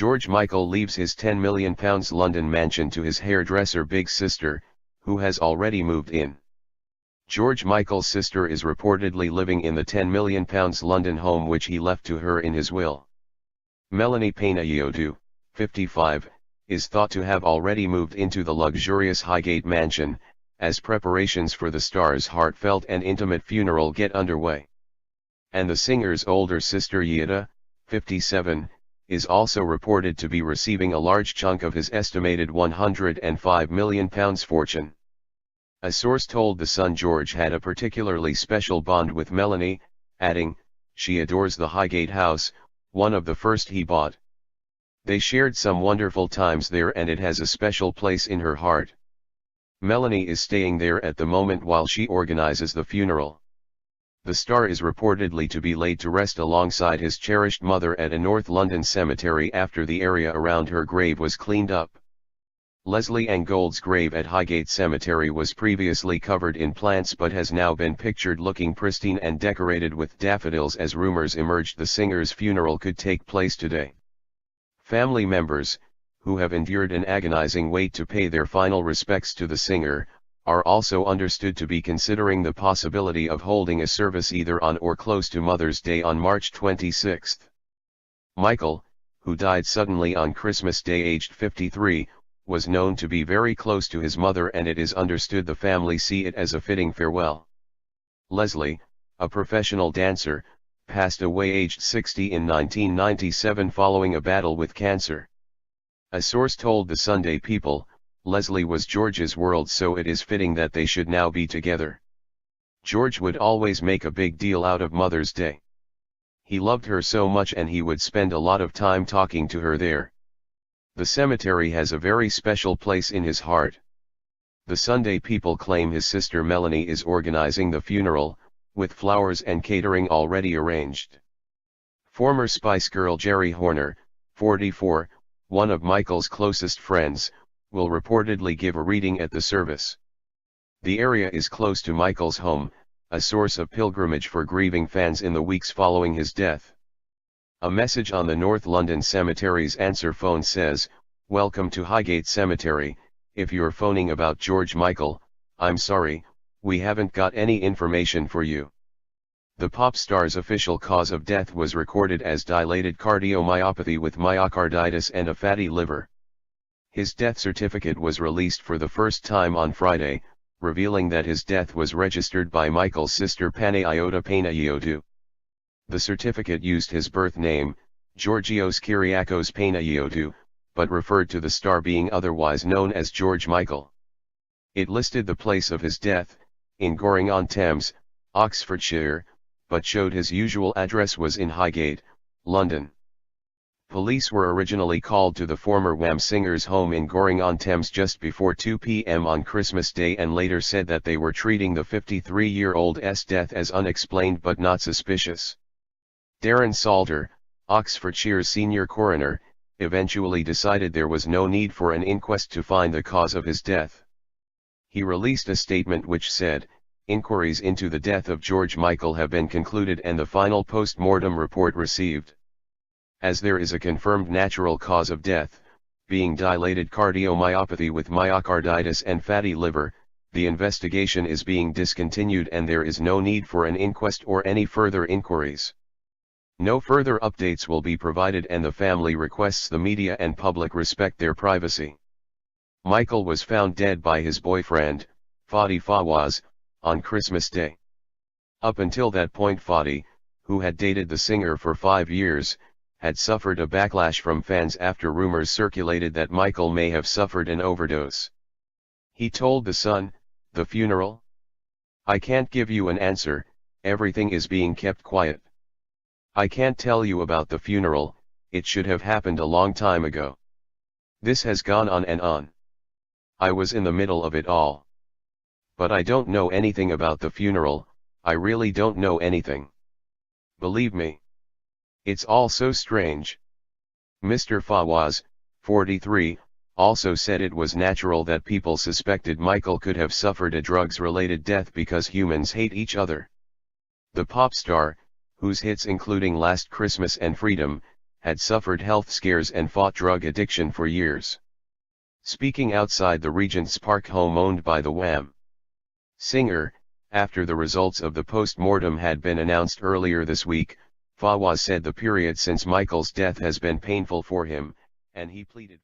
George Michael leaves his £10 million London mansion to his hairdresser big sister, who has already moved in. George Michael's sister is reportedly living in the £10 million London home which he left to her in his will. Melanie Panayiotou, 55, is thought to have already moved into the luxurious Highgate mansion, as preparations for the star's heartfelt and intimate funeral get underway. And the singer's older sister Yioda, 57, is also reported to be receiving a large chunk of his estimated £105 million fortune. A source told The Sun George had a particularly special bond with Melanie, adding, "She adores the Highgate house, one of the first he bought. They shared some wonderful times there and it has a special place in her heart." Melanie is staying there at the moment while she organizes the funeral. The star is reportedly to be laid to rest alongside his cherished mother at a North London cemetery after the area around her grave was cleaned up. Leslie Ann Gould's grave at Highgate Cemetery was previously covered in plants but has now been pictured looking pristine and decorated with daffodils as rumors emerged the singer's funeral could take place today. Family members, who have endured an agonizing wait to pay their final respects to the singer, are also understood to be considering the possibility of holding a service either on or close to Mother's Day on March 26. Michael, who died suddenly on Christmas Day aged 53, was known to be very close to his mother and it is understood the family see it as a fitting farewell. Leslie, a professional dancer, passed away aged 60 in 1997 following a battle with cancer. A source told the Sunday People, "Leslie was George's world, so it is fitting that they should now be together. George would always make a big deal out of Mother's Day. He loved her so much and he would spend a lot of time talking to her there. The cemetery has a very special place in his heart." The Sunday People claim his sister Melanie is organizing the funeral, with flowers and catering already arranged. Former Spice Girl Jerry Horner, 44, one of Michael's closest friends, will reportedly give a reading at the service. The area is close to Michael's home, a source of pilgrimage for grieving fans in the weeks following his death. A message on the North London Cemetery's answer phone says, "Welcome to Highgate Cemetery. If you're phoning about George Michael, I'm sorry, we haven't got any information for you." The pop star's official cause of death was recorded as dilated cardiomyopathy with myocarditis and a fatty liver. His death certificate was released for the first time on Friday, revealing that his death was registered by Michael's sister Panayiotou. The certificate used his birth name, Georgios Kyriakos Panayiotou, but referred to the star being otherwise known as George Michael. It listed the place of his death, in Goring-on-Thames, Oxfordshire, but showed his usual address was in Highgate, London. Police were originally called to the former Wham singer's home in Goring-on-Thames just before 2 p.m. on Christmas Day and later said that they were treating the 53-year-old's death as unexplained but not suspicious. Darren Salter, Oxfordshire's senior coroner, eventually decided there was no need for an inquest to find the cause of his death. He released a statement which said, "Inquiries into the death of George Michael have been concluded and the final post-mortem report received. As there is a confirmed natural cause of death, being dilated cardiomyopathy with myocarditis and fatty liver, the investigation is being discontinued and there is no need for an inquest or any further inquiries. No further updates will be provided and the family requests the media and public respect their privacy." Michael was found dead by his boyfriend, Fadi Fawaz, on Christmas Day. Up until that point Fadi, who had dated the singer for 5 years, had suffered a backlash from fans after rumors circulated that Michael may have suffered an overdose. He told The Sun, "The funeral? I can't give you an answer, everything is being kept quiet. I can't tell you about the funeral, it should have happened a long time ago. This has gone on and on. I was in the middle of it all. But I don't know anything about the funeral, I really don't know anything. Believe me. It's all so strange." Mr. Fawaz, 43, also said it was natural that people suspected Michael could have suffered a drugs-related death because humans hate each other. The pop star, whose hits including Last Christmas and Freedom, had suffered health scares and fought drug addiction for years. Speaking outside the Regent's Park home owned by the Wham! Singer, after the results of the post-mortem had been announced earlier this week, Fawaz said the period since Michael's death has been painful for him, and he pleaded